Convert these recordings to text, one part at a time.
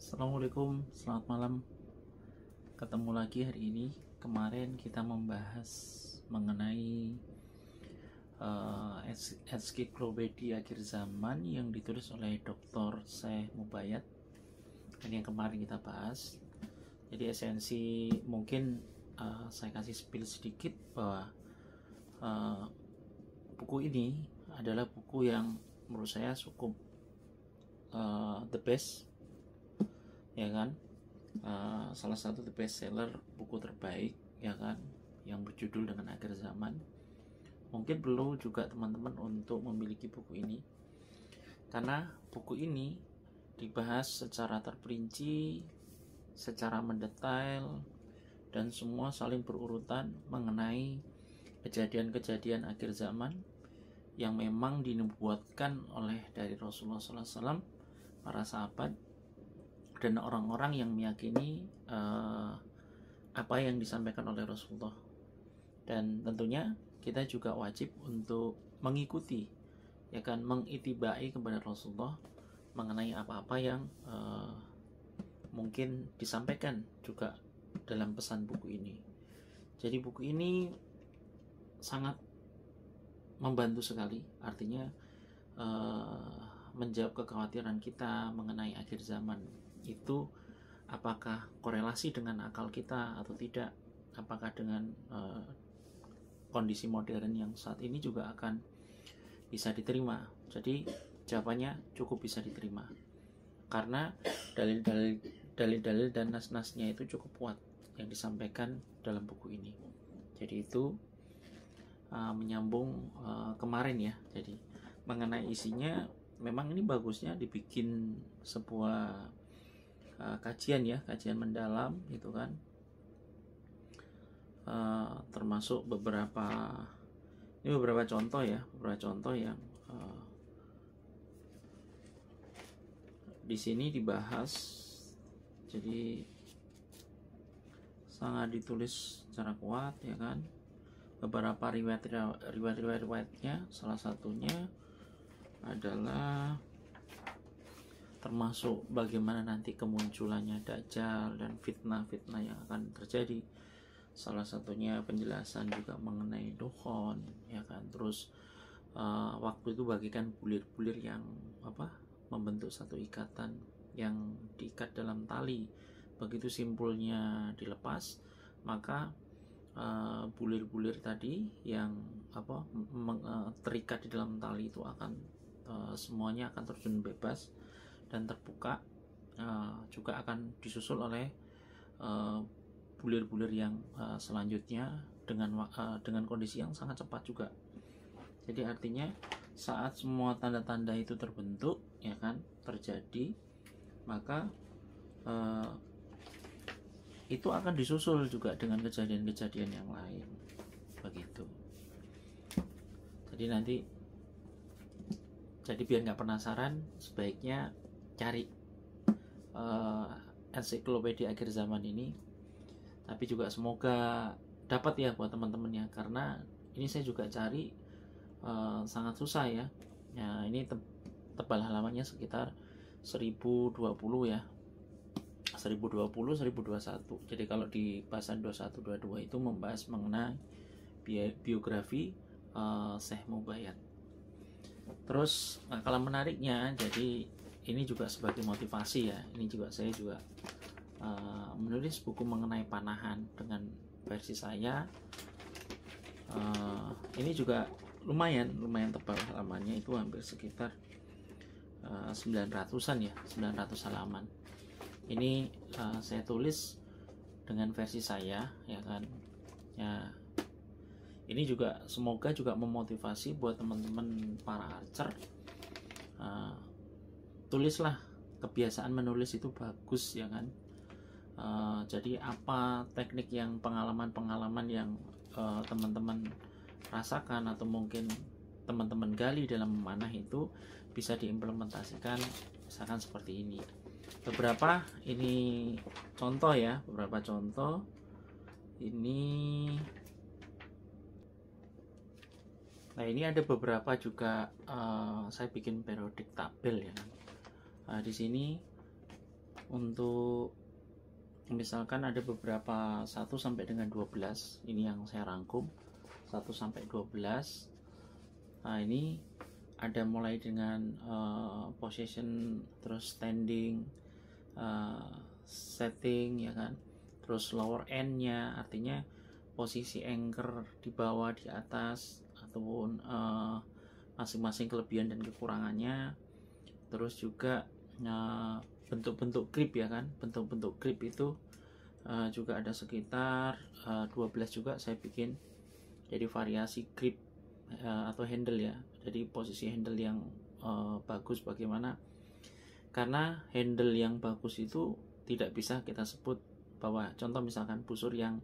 Assalamualaikum, selamat malam. Ketemu lagi hari ini. Kemarin kita membahas mengenai Ensiklopedia Akhir Zaman yang ditulis oleh Dr. Syekh Mubayat. Ini yang kemarin kita bahas. Jadi esensi mungkin saya kasih spill sedikit bahwa buku ini adalah buku yang menurut saya cukup the best, ya kan, salah satu the best seller, buku terbaik, ya kan, yang berjudul dengan Akhir Zaman. Mungkin perlu juga teman-teman untuk memiliki buku ini, karena buku ini dibahas secara terperinci, secara mendetail, dan semua saling berurutan mengenai kejadian-kejadian akhir zaman yang memang dinubuatkan oleh dari Rasulullah SAW, para sahabat, dan orang-orang yang meyakini apa yang disampaikan oleh Rasulullah. Dan tentunya kita juga wajib untuk mengikuti, ya kan, mengitibai kepada Rasulullah mengenai apa-apa yang mungkin disampaikan juga dalam pesan buku ini. Jadi buku ini sangat membantu sekali, artinya menjawab kekhawatiran kita mengenai akhir zaman itu apakah korelasi dengan akal kita atau tidak, apakah dengan kondisi modern yang saat ini juga akan bisa diterima. Jadi jawabannya cukup bisa diterima karena dalil-dalil dan nas-nasnya itu cukup kuat yang disampaikan dalam buku ini. Jadi itu menyambung kemarin ya. Jadi mengenai isinya, memang ini bagusnya dibikin sebuah kajian ya, kajian mendalam gitu kan, termasuk beberapa contoh ya, beberapa contoh yang di sini dibahas. Jadi sangat ditulis secara kuat, ya kan, beberapa riwayat-riwayatnya, salah satunya adalah termasuk bagaimana nanti kemunculannya Dajjal dan fitnah-fitnah yang akan terjadi. Salah satunya penjelasan juga mengenai dukhon, ya kan. Terus waktu itu bagikan bulir-bulir yang membentuk satu ikatan yang diikat dalam tali. Begitu simpulnya dilepas, maka bulir-bulir tadi yang terikat di dalam tali itu akan semuanya akan terjun bebas dan terbuka, juga akan disusul oleh bulir-bulir yang selanjutnya dengan kondisi yang sangat cepat juga. Jadi artinya saat semua tanda-tanda itu terbentuk, ya kan, terjadi, maka itu akan disusul juga dengan kejadian-kejadian yang lain, begitu. Jadi biar nggak penasaran, sebaiknya cari Ensiklopedia Akhir Zaman ini. Tapi juga semoga dapat ya buat teman-temannya, karena ini saya juga cari sangat susah ya. Ini tebal halamannya sekitar 1020 ya, 1020 1021. Jadi kalau di bahasan 2122 itu membahas mengenai biografi Syekh Mubayat. Terus kalau menariknya, jadi ini juga sebagai motivasi ya. Ini juga saya juga menulis buku mengenai panahan dengan versi saya. Ini juga lumayan tebal halamannya, itu hampir sekitar 900-an ya, 900 halaman. Ini saya tulis dengan versi saya, ya kan. Ya, ini juga semoga juga memotivasi buat teman-teman para archer. Tulislah, kebiasaan menulis itu bagus, ya kan. Jadi apa teknik yang pengalaman yang teman-teman rasakan atau mungkin teman-teman gali dalam memanah itu bisa diimplementasikan, misalkan seperti ini. Beberapa ini contoh ya, beberapa contoh ini. Nah, ini ada beberapa juga saya bikin periodik tabel ya. Di sini Untuk misalkan ada beberapa 1 sampai dengan 12, ini yang saya rangkum 1 sampai 12. Nah, ini ada mulai dengan position, terus standing, setting ya kan, terus lower end-nya, artinya posisi anchor di bawah, di atas, ataupun masing-masing kelebihan dan kekurangannya. Terus juga bentuk-bentuk grip ya kan, bentuk-bentuk grip itu juga ada sekitar 12 juga saya bikin. Jadi variasi grip atau handle ya, jadi posisi handle yang bagus bagaimana, karena handle yang bagus itu tidak bisa kita sebut bahwa contoh misalkan busur yang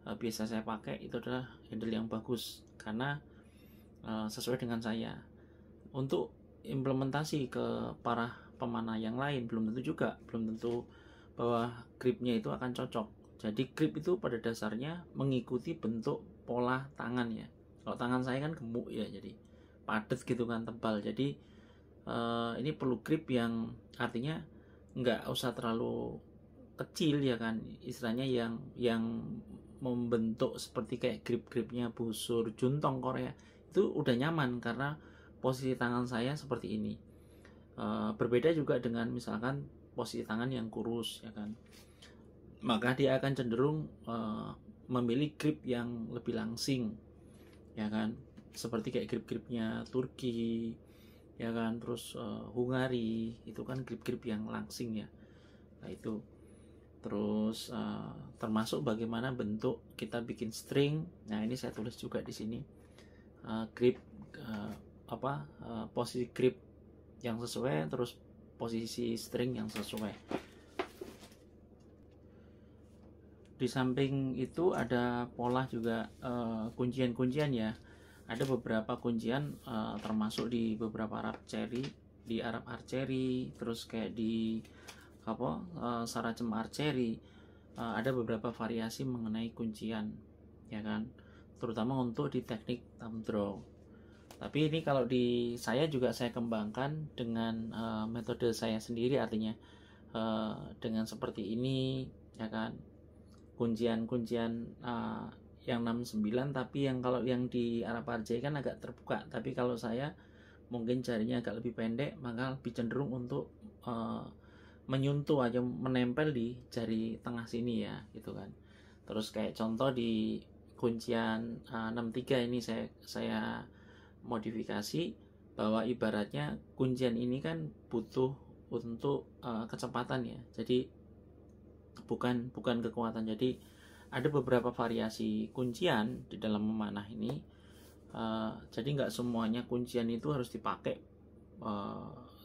biasa saya pakai itu adalah handle yang bagus karena sesuai dengan saya. Untuk implementasi ke para pemanah yang lain belum tentu juga, belum tentu bahwa gripnya itu akan cocok. Jadi grip itu pada dasarnya mengikuti bentuk pola tangan ya. Kalau tangan saya kan gemuk ya, jadi padat gitu kan, tebal. Jadi ini perlu grip yang artinya nggak usah terlalu kecil ya kan, istilahnya yang membentuk seperti kayak grip-gripnya busur juntong Korea itu udah nyaman karena posisi tangan saya seperti ini. Berbeda juga dengan misalkan posisi tangan yang kurus ya kan, maka dia akan cenderung memilih grip yang lebih langsing ya kan, seperti kayak grip-gripnya Turki ya kan, terus Hungari itu kan grip-grip yang langsing ya. Nah itu terus termasuk bagaimana bentuk kita bikin string. Nah ini saya tulis juga di sini grip posisi grip yang sesuai, terus posisi string yang sesuai. Di samping itu ada pola juga kuncian-kuncian ya. Ada beberapa kuncian termasuk di beberapa Arab Cherry, di Arab Archery, terus kayak di Saracen Archery, ada beberapa variasi mengenai kuncian ya kan, terutama untuk di teknik thumb draw. Tapi ini kalau di saya juga saya kembangkan dengan metode saya sendiri, artinya dengan seperti ini ya kan, kuncian-kuncian yang 69, tapi yang kalau yang di Arab Archery kan agak terbuka, tapi kalau saya mungkin jarinya agak lebih pendek, maka lebih cenderung untuk menyuntuh aja, menempel di jari tengah sini ya gitu kan. Terus kayak contoh di kuncian 63 ini saya modifikasi bahwa ibaratnya kuncian ini kan butuh untuk kecepatan ya, jadi bukan kekuatan. Jadi ada beberapa variasi kuncian di dalam memanah ini. Jadi nggak semuanya kuncian itu harus dipakai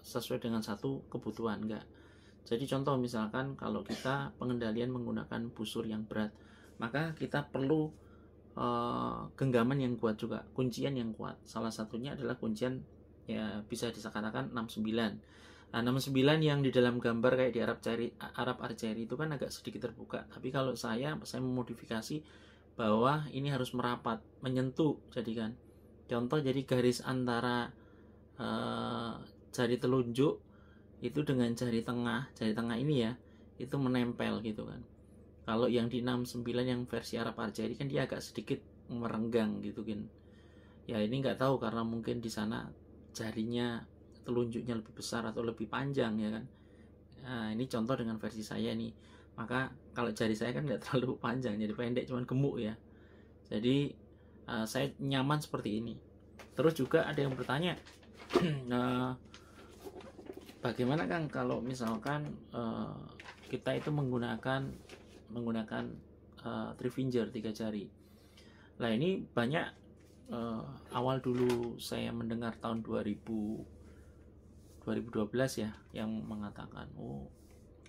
sesuai dengan satu kebutuhan, enggak. Jadi contoh misalkan kalau kita pengendalian menggunakan busur yang berat, maka kita perlu genggaman yang kuat juga, kuncian yang kuat. Salah satunya adalah kuncian ya bisa dikatakan 69. Nah 69 yang di dalam gambar kayak di Arab Archery itu kan agak sedikit terbuka, tapi kalau saya memodifikasi bahwa ini harus merapat, menyentuh. Jadi kan contoh, jadi garis antara jari telunjuk itu dengan jari tengah ini ya, itu menempel gitu kan. Kalau yang di 69 yang versi Arab Archery kan dia agak sedikit merenggang gitu kan. Ya ini nggak tahu karena mungkin di sana jarinya telunjuknya lebih besar atau lebih panjang ya kan. Nah ini contoh dengan versi saya nih. Maka kalau jari saya kan nggak terlalu panjang, jadi pendek, cuman gemuk ya. Jadi saya nyaman seperti ini. Terus juga ada yang bertanya, bagaimana Kang kalau misalkan kita itu menggunakan three finger, 3 jari. Nah ini banyak awal dulu saya mendengar tahun 2012 ya, yang mengatakan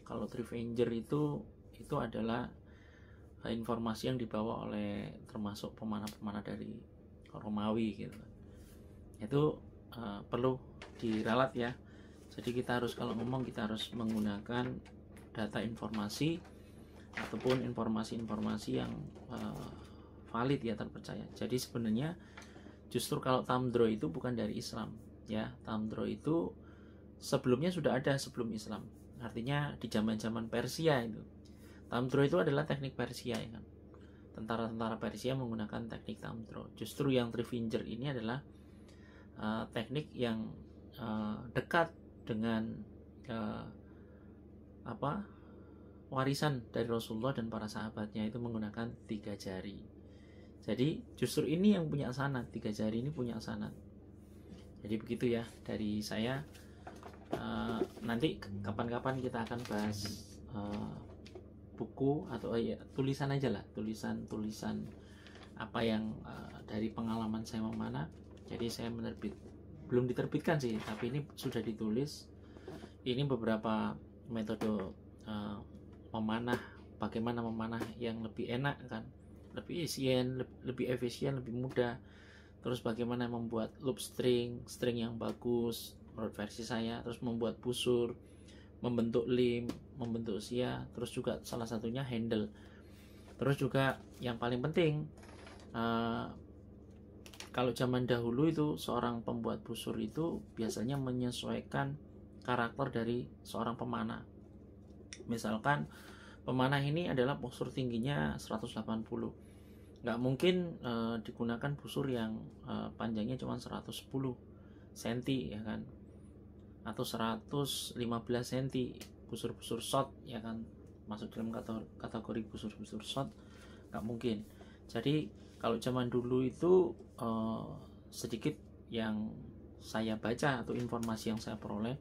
kalau three finger itu adalah informasi yang dibawa oleh termasuk pemanah-pemanah dari Romawi gitu. Itu perlu diralat ya. Jadi kita harus, kalau ngomong kita harus menggunakan data informasi ataupun informasi-informasi yang valid ya, terpercaya. Jadi sebenarnya justru kalau thumb draw itu bukan dari Islam ya. Thumb draw itu sebelumnya sudah ada sebelum Islam. Artinya di zaman-zaman Persia itu. Tamtro itu adalah teknik Persia ya kan. Tentara-tentara Persia menggunakan teknik tamtro. Justru yang three finger ini adalah teknik yang dekat dengan warisan dari Rasulullah dan para sahabatnya, itu menggunakan 3 jari. Jadi justru ini yang punya sanad, 3 jari ini punya sanad. Jadi begitu ya dari saya. Nanti kapan-kapan kita akan bahas buku atau ya tulisan aja lah, tulisan apa yang dari pengalaman saya memanah. Jadi saya belum diterbitkan sih, tapi ini sudah ditulis. Ini beberapa metode memanah, bagaimana memanah yang lebih enak kan, lebih efisien, lebih mudah. Terus bagaimana membuat loop string yang bagus menurut versi saya, terus membuat busur, membentuk lim, membentuk sia, terus juga salah satunya handle. Terus juga yang paling penting, kalau zaman dahulu itu seorang pembuat busur itu biasanya menyesuaikan karakter dari seorang pemanah. Misalkan pemanah ini adalah postur tingginya 180, nggak mungkin digunakan busur yang panjangnya cuma 110 cm ya kan, atau 115 cm, busur-busur short ya kan, masuk dalam kategori busur-busur short, nggak mungkin. Jadi kalau zaman dulu itu sedikit yang saya baca atau informasi yang saya peroleh,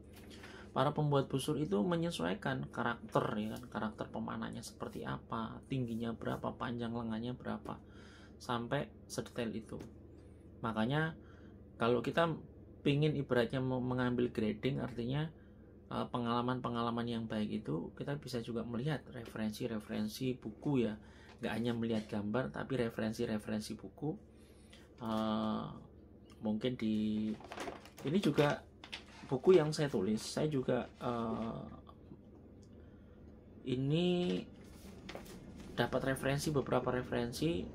para pembuat busur itu menyesuaikan karakter ya kan, karakter pemanahnya seperti apa, tingginya berapa, panjang lengannya berapa, sampai sedetail itu. Makanya kalau kita pingin ibaratnya mengambil grading, artinya pengalaman-pengalaman yang baik itu kita bisa juga melihat referensi buku ya, nggak hanya melihat gambar tapi referensi buku. Mungkin ini juga buku yang saya tulis, saya juga ini dapat beberapa referensi.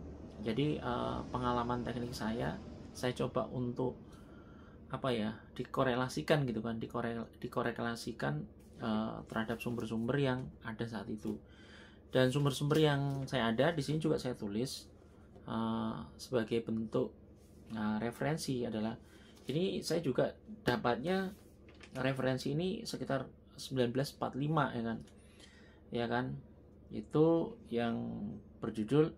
Jadi pengalaman teknik saya coba untuk dikorelasikan gitu kan, dikorelasikan terhadap sumber-sumber yang ada saat itu. Dan sumber-sumber yang saya ada di sini juga saya tulis sebagai bentuk referensi. Adalah ini saya juga dapatnya referensi ini sekitar 1945 ya kan, itu yang berjudul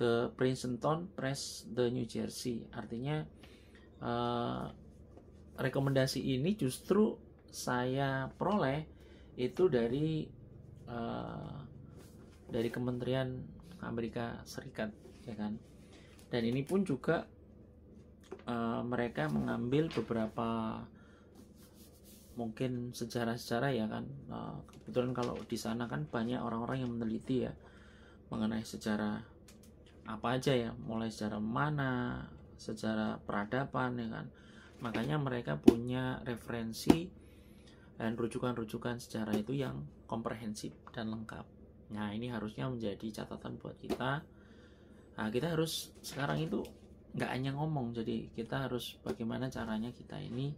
The Princeton Press, The New Jersey. Artinya rekomendasi ini justru saya peroleh itu dari Kementerian Amerika Serikat ya kan. Dan ini pun juga mereka mengambil beberapa mungkin sejarah ya kan. Kebetulan kalau di sana kan banyak orang-orang yang meneliti ya mengenai sejarah apa aja ya, mulai sejarah mana, sejarah peradaban ya kan. Makanya mereka punya referensi dan rujukan-rujukan sejarah itu yang komprehensif dan lengkap. Nah ini harusnya menjadi catatan buat kita. Nah kita harus sekarang itu nggak hanya ngomong, jadi kita harus bagaimana caranya kita ini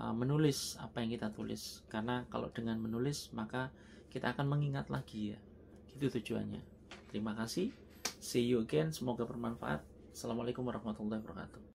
menulis apa yang kita tulis. Karena kalau dengan menulis maka kita akan mengingat lagi ya, gitu tujuannya. Terima kasih, see you again, semoga bermanfaat. Assalamualaikum warahmatullahi wabarakatuh.